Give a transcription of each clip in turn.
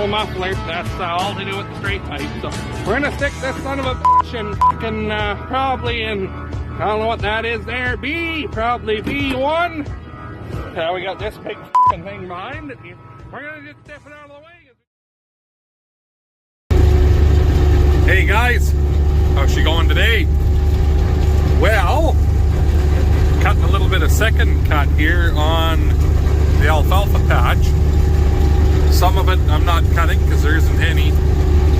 thermal muffler. That's all to do with the straight pipe. So we're gonna stick this son of a bitch in fucking probably in, I don't know what that is there, probably B1. We got this big fucking thing behind it. We're gonna just step it out of the way. Hey guys, how's she going today? Well, cutting a little bit of second cut here on the alfalfa patch. Some of it I'm not cutting because there isn't any,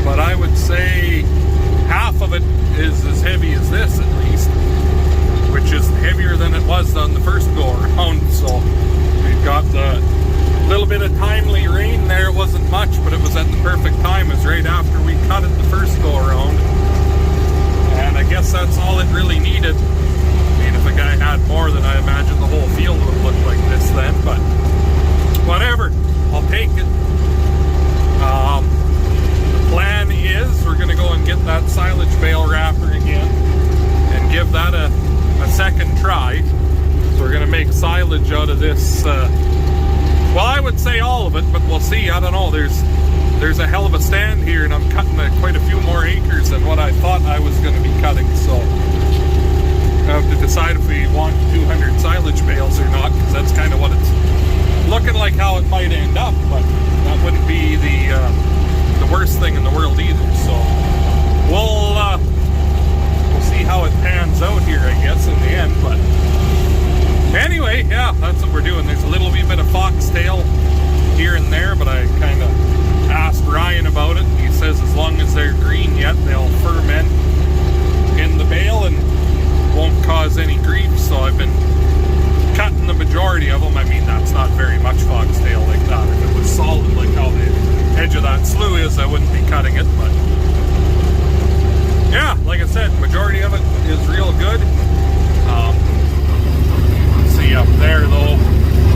but I would say half of it is as heavy as this at least, which is heavier than it was on the first go around. So we've got the little bit of timely rain there. It wasn't much, but it was at the perfect time. It was right after we cut it the first go around, and I guess that's all it really needed. I mean, if a guy had more, then I imagine the whole field would look like this then, but whatever, I'll take it. The plan is we're going to go and get that silage bale wrapper again and give that a second try. So we're going to make silage out of this, well, I would say all of it, but we'll see. I don't know, there's a hell of a stand here, and I'm cutting quite a few more acres than what I thought I was going to be cutting, so I have to decide if we want 200 silage bales or not, because that's kind of what it's looking like, how it might end up, but that wouldn't be the worst thing in the world either. So we'll see how it pans out here, I guess, in the end. But anyway, yeah, that's what we're doing. There's a little wee bit of foxtail here and there, but I kind of asked Ryan about it, and he says as long as they're green yet, they'll ferment in the bale and won't cause any grief. So I've been cutting the majority of them. I mean, that's not very much foxtail like that. If it was solid like how the edge of that slough is, I wouldn't be cutting it, but yeah, like I said, majority of it is real good. See up there though,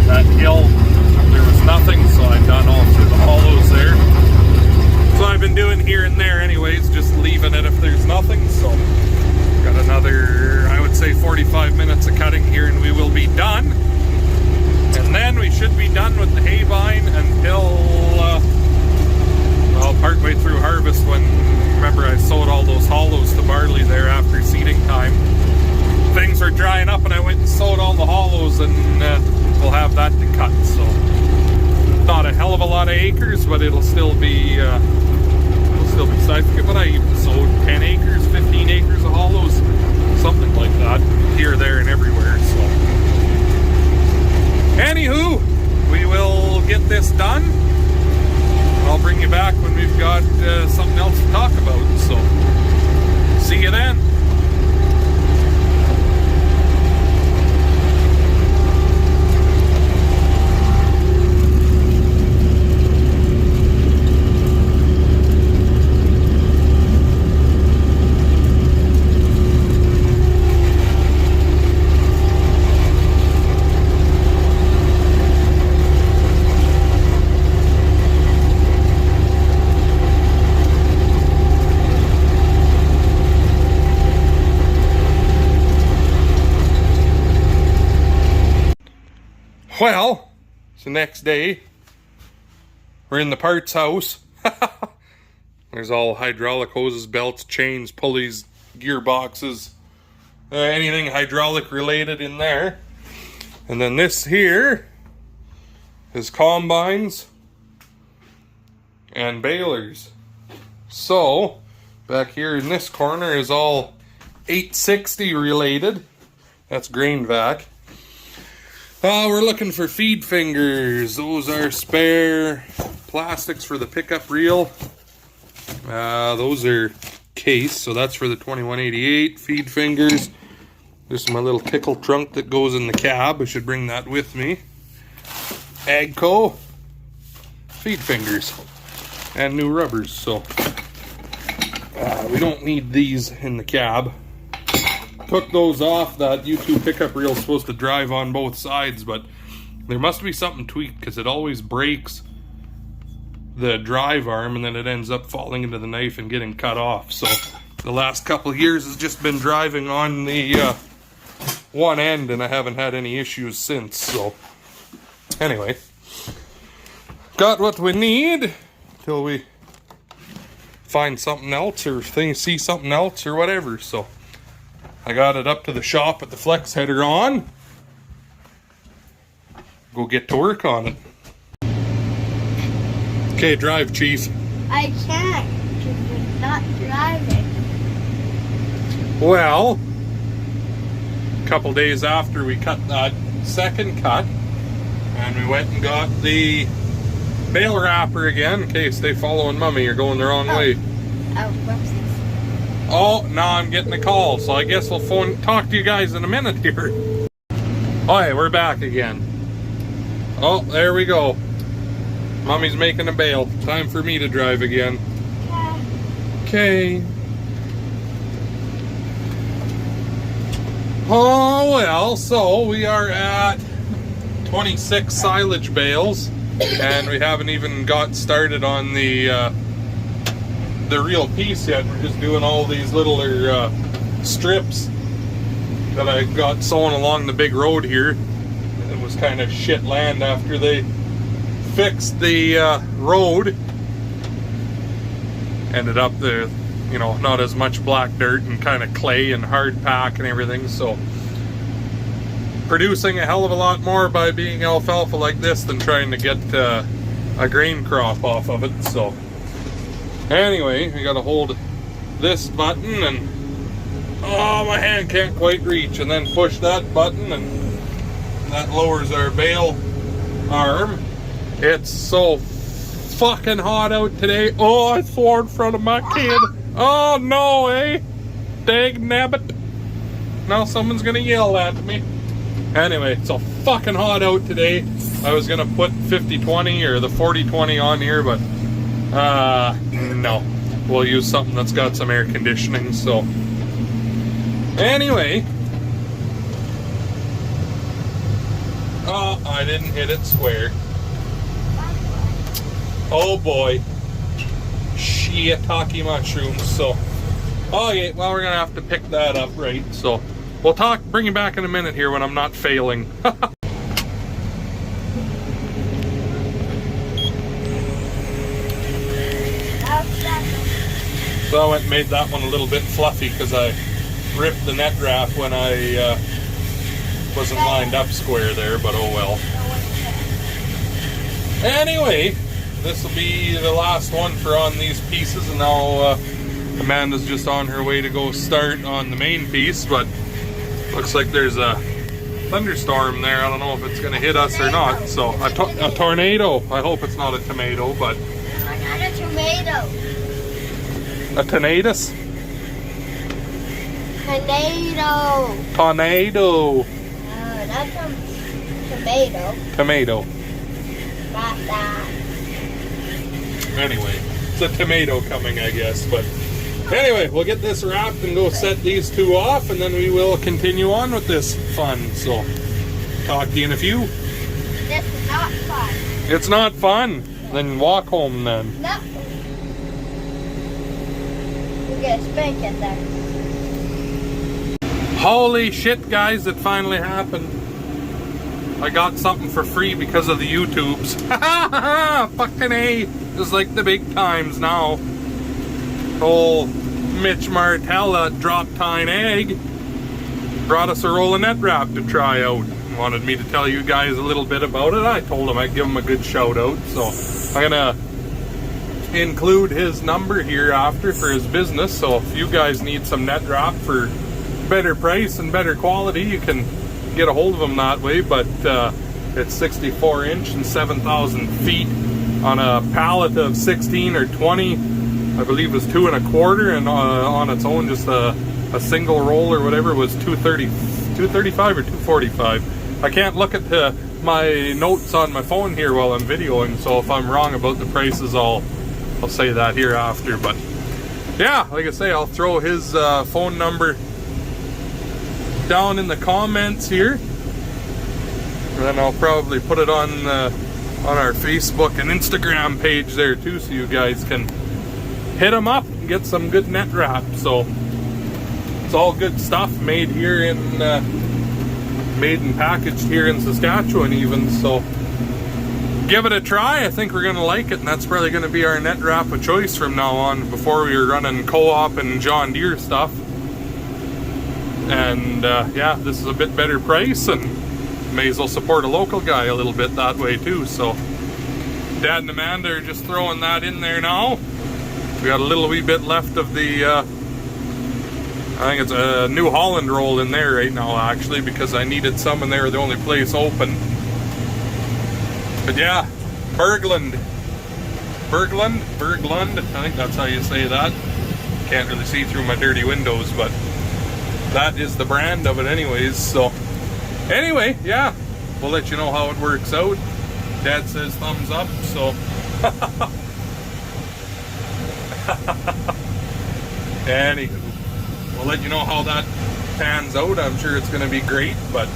that hill, there was nothing, so I've done all through the hollows there. So I've been doing here and there anyways, just leaving it if there's nothing. So got another, I would say, 45 minutes of cutting here and we will be done. And then we should be done with the hay vine until, well, partway through harvest, when, remember, I sowed all those hollows to barley there after seeding time. Things were drying up and I went and sowed all the hollows, and we'll have that to cut. So not a hell of a lot of acres, but it'll still be I forget what I even sowed, 10 acres, 15 acres of hollows, something like that, here, there, and everywhere. So anywho, we will get this done. I'll bring you back when we've got something else to talk about. So see you then. Well, it's the next day. We're in the parts house. There's all hydraulic hoses, belts, chains, pulleys, gearboxes, anything hydraulic related in there. And then this here is combines and balers. So back here in this corner is all 860 related. That's grain vac. We're looking for feed fingers. Those are spare plastics for the pickup reel. Those are case, so that's for the 2188 feed fingers. This is my little tickle trunk that goes in the cab. I should bring that with me. Agco feed fingers and new rubbers. So we don't need these in the cab. Took those off. That U2 pickup reel is supposed to drive on both sides, but there must be something tweaked because it always breaks the drive arm and then it ends up falling into the knife and getting cut off. So the last couple of years has just been driving on the one end, and I haven't had any issues since. So anyway, got what we need. till we find something else or see something else or whatever. So I got it up to the shop with the flex header on. Go get to work on it. Okay, drive, Chief. I can't because you're not driving. Well, a couple days after we cut that second cut, and we went and got the bale wrapper again. Okay, stay following Mummy, you're going the wrong way. Oh, whoopsies. Oh, now I'm getting a call, so I guess we'll talk to you guys in a minute here. Alright, we're back again. Oh, there we go. Mummy's making a bale. Time for me to drive again. Okay. Oh, well, so we are at 26 silage bales, and we haven't even got started on the real piece yet. We're just doing all these little strips that I got sewn along the big road here. It was kind of shit land after they fixed the road. Ended up the, you know, not as much black dirt and kind of clay and hard pack and everything, so producing a hell of a lot more by being alfalfa like this than trying to get a grain crop off of it. So anyway, we gotta hold this button and oh, my hand can't quite reach, and then push that button and that lowers our bale arm. It's so fucking hot out today. Oh, I swore in front of my kid. Oh no, eh? Dang nabbit. Now someone's gonna yell at me. Anyway, it's so fucking hot out today. I was gonna put 50-20 or the 40-20 on here, but no. We'll use something that's got some air conditioning, so. Anyway. Oh, I didn't hit it square. Oh boy. Shiitake mushrooms. So, okay, well, we're gonna have to pick that up, right? So, we'll bring you back in a minute here when I'm not failing. So I went and made that one a little bit fluffy because I ripped the net wrap when I wasn't lined up square there, but oh well. Anyway, this will be the last one for on these pieces, and now Amanda's just on her way to go start on the main piece, but looks like there's a thunderstorm there. I don't know if it's going to hit us or not. So a tornado. I hope it's not a tomato, but I got a tomato. A tornadoes? Tornado. Tornado. That's a tomato. Tomato. Not that. Anyway, it's a tomato coming, I guess. But anyway, we'll get this wrapped and go set these two off, and then we will continue on with this fun. So, talk to you in a few. This is not fun. It's not fun? Then walk home then. No. We'll get a spank at that. Holy shit, guys, it finally happened. I got something for free because of the YouTubes. Fucking A. It's like the big times now. Old Mitch Martella dropped Tyne Egg brought us a roll of net wrap to try out. Wanted me to tell you guys a little bit about it. I told him I'd give him a good shout out. So I'm gonna include his number here after for his business. So if you guys need some net wrap for better price and better quality, you can get a hold of him that way. But it's 64 inch and 7,000 feet on a pallet of 16 or 20. I believe it was 2 1/4, and on its own, just a single roll or whatever was 235 or 245. I can't look at my notes on my phone here while I'm videoing, so if I'm wrong about the prices, I'll say that here after. But yeah, like I say, I'll throw his phone number down in the comments here, and then I'll probably put it on our Facebook and Instagram page there too, so you guys can hit him up and get some good net wrap. So it's all good stuff, made here in made and packaged here in Saskatchewan even. So give it a try. I think we're going to like it, and that's probably going to be our net wrap of choice from now on. Before we were running Co-op and John Deere stuff. And yeah, this is a bit better price, and may as well support a local guy a little bit that way too. So Dad and Amanda are just throwing that in there now. We got a little wee bit left of the I think it's a New Holland roll in there right now, actually, because I needed some, and they were the only place open. But yeah, Berglund, I think that's how you say that. Can't really see through my dirty windows, but that is the brand of it anyways. So anyway, yeah, we'll let you know how it works out. Dad says thumbs up, so anywho, we'll let you know how that pans out. I'm sure it's going to be great, but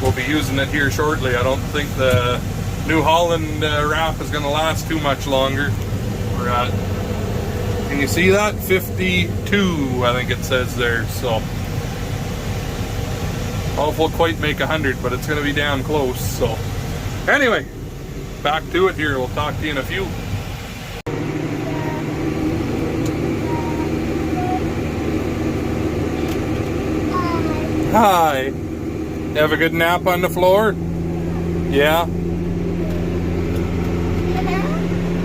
we'll be using it here shortly. I don't think the New Holland wrap is going to last too much longer. We're at, can you see that? 52, I think it says there. So I don't know if we'll quite make 100, but it's going to be damn close. So anyway, back to it here. We'll talk to you in a few. Hi. Have a good nap on the floor? Yeah?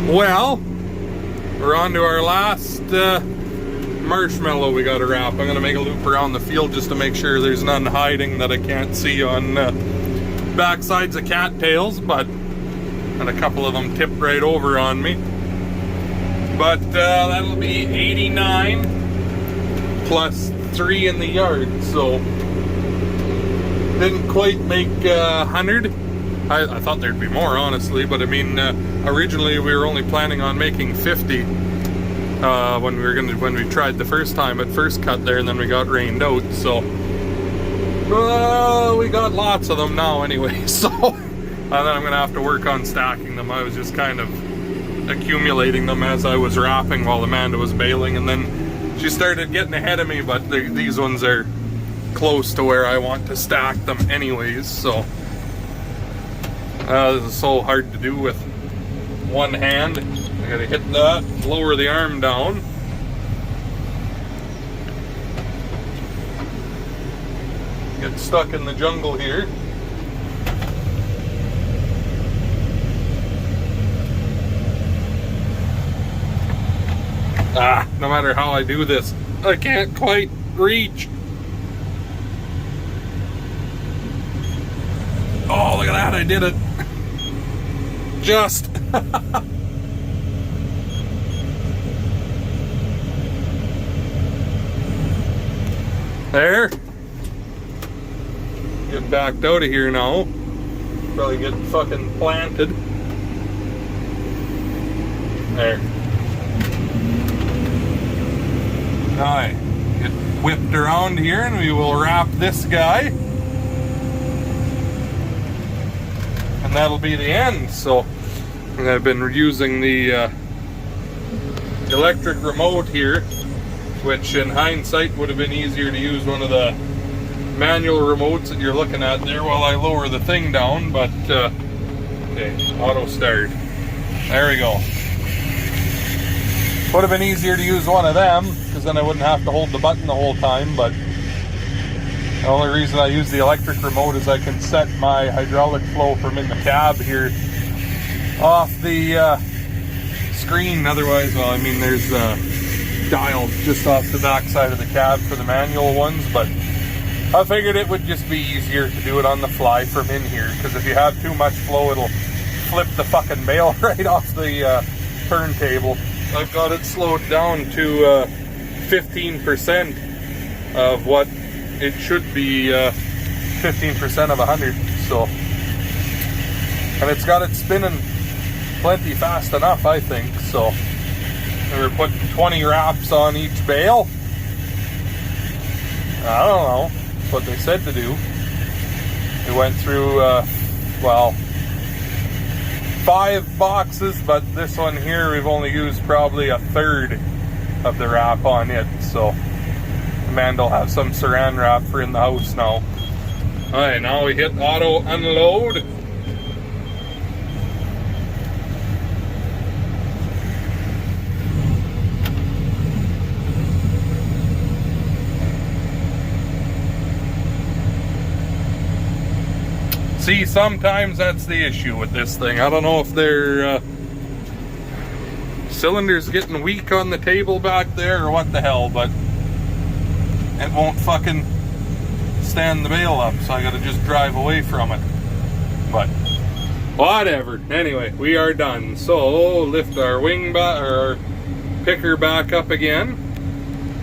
Well, we're on to our last marshmallow we got to wrap. I'm going to make a loop around the field just to make sure there's none hiding that I can't see on backsides of cattails, but and a couple of them tipped right over on me. But that'll be 89 plus 3 in the yard, so didn't quite make 100. I thought there'd be more, honestly, but I mean, originally we were only planning on making 50 when we tried the first time at first cut there, and then we got rained out. So we got lots of them now anyway. So and then I'm gonna have to work on stacking them. I was just kind of accumulating them as I was wrapping while Amanda was baling, and then she started getting ahead of me. But these ones are close to where I want to stack them anyways. So this is so hard to do with one hand. I gotta hit that, lower the arm down. Get stuck in the jungle here. No matter how I do this, I can't quite reach. Oh, look at that, I did it. Just. There. Get backed out of here now. Probably get fucking planted. There. Alright. Get whipped around here, and we will wrap this guy. And that'll be the end. So I've been using the electric remote here, which in hindsight would have been easier to use one of the manual remotes that you're looking at there while I lower the thing down. But okay, auto start. There we go. Would have been easier to use one of them, because then I wouldn't have to hold the button the whole time. But the only reason I use the electric remote is I can set my hydraulic flow from in the cab here off the screen. Otherwise, well, I mean, there's a dial just off the back side of the cab for the manual ones, but I figured it would just be easier to do it on the fly from in here, because if you have too much flow, it'll flip the fucking bale right off the turntable. I've got it slowed down to 15% of what it should be, 15% of 100. So, and it's got it spinning plenty fast enough, I think. So we were putting 20 wraps on each bale. I don't know. That's what they said to do. We went through, well, 5 boxes, but this one here we've only used probably a third of the wrap on it. So Amanda will have some saran wrap for in the house now. Alright, now we hit auto unload. See, sometimes that's the issue with this thing. I don't know if their cylinder's getting weak on the table back there or what the hell, but it won't fucking stand the bale up, so I gotta just drive away from it. But whatever. Anyway, we are done. So lift our wing back, or our picker back up again.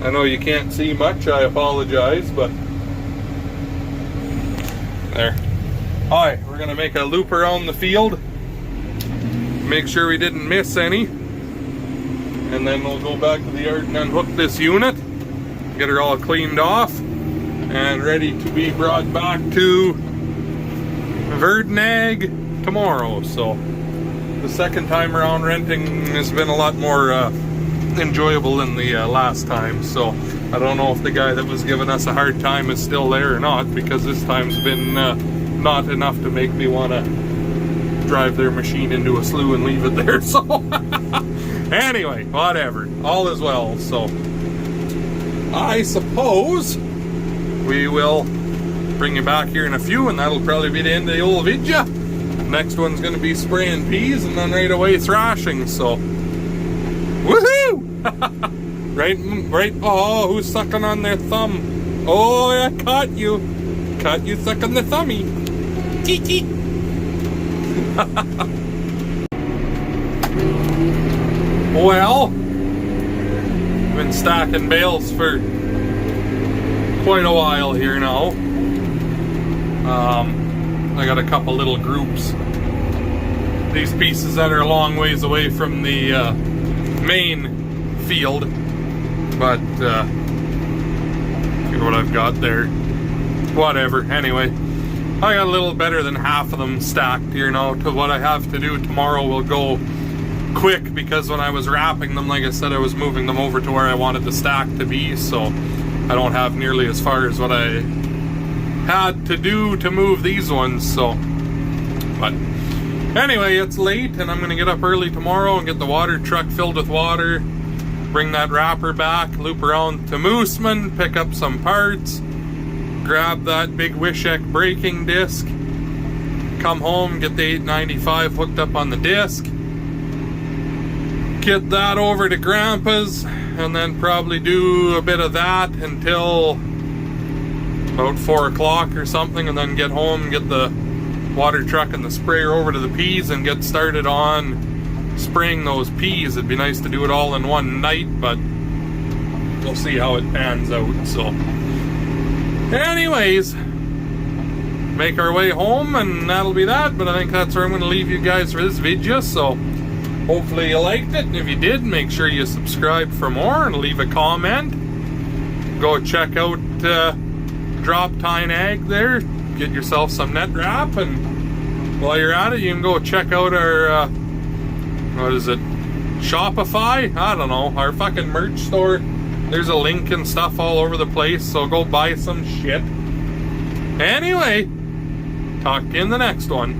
I know you can't see much, I apologize, but there. Alright, we're gonna make a loop around the field, make sure we didn't miss any, and then we'll go back to the yard and unhook this unit, get her all cleaned off and ready to be brought back to Verdnag tomorrow. So the second time around renting has been a lot more enjoyable than the last time. So I don't know if the guy that was giving us a hard time is still there or not, because this time's been not enough to make me want to drive their machine into a slough and leave it there. So anyway, whatever, all is well. So I suppose we will bring you back here in a few, and that'll probably be the end of the old video. Next one's going to be spraying peas and then right away thrashing. So woohoo! right. Oh, who's sucking on their thumb? Oh, I caught you sucking the thummy. Cheat. Well, I've been stacking bales for quite a while here now. I got a couple little groups. These pieces that are a long ways away from the main field, but see what I've got there. Whatever. Anyway, I got a little better than half of them stacked here now. To what I have to do tomorrow will go quick, because when I was wrapping them, like I said, I was moving them over to where I wanted the stack to be, so I don't have nearly as far as what I had to do to move these ones. So, but anyway, it's late and I'm gonna get up early tomorrow and get the water truck filled with water, bring that wrapper back, loop around to Mooseman, pick up some parts, grab that big Wishek braking disc, come home, get the 895 hooked up on the disc, get that over to Grandpa's, and then probably do a bit of that until about 4 o'clock or something, and then get home, get the water truck and the sprayer over to the peas and get started on spraying those peas. It'd be nice to do it all in one night, but we'll see how it pans out. So anyways, make our way home and that'll be that. But I think that's where I'm going to leave you guys for this video. So hopefully you liked it, and if you did, make sure you subscribe for more and leave a comment. Go check out Drop Tine Ag there, get yourself some net wrap, and while you're at it, you can go check out our what is it, Shopify? I don't know, our fucking merch store. There's a link and stuff all over the place, so go buy some shit. Anyway, talk to you in the next one.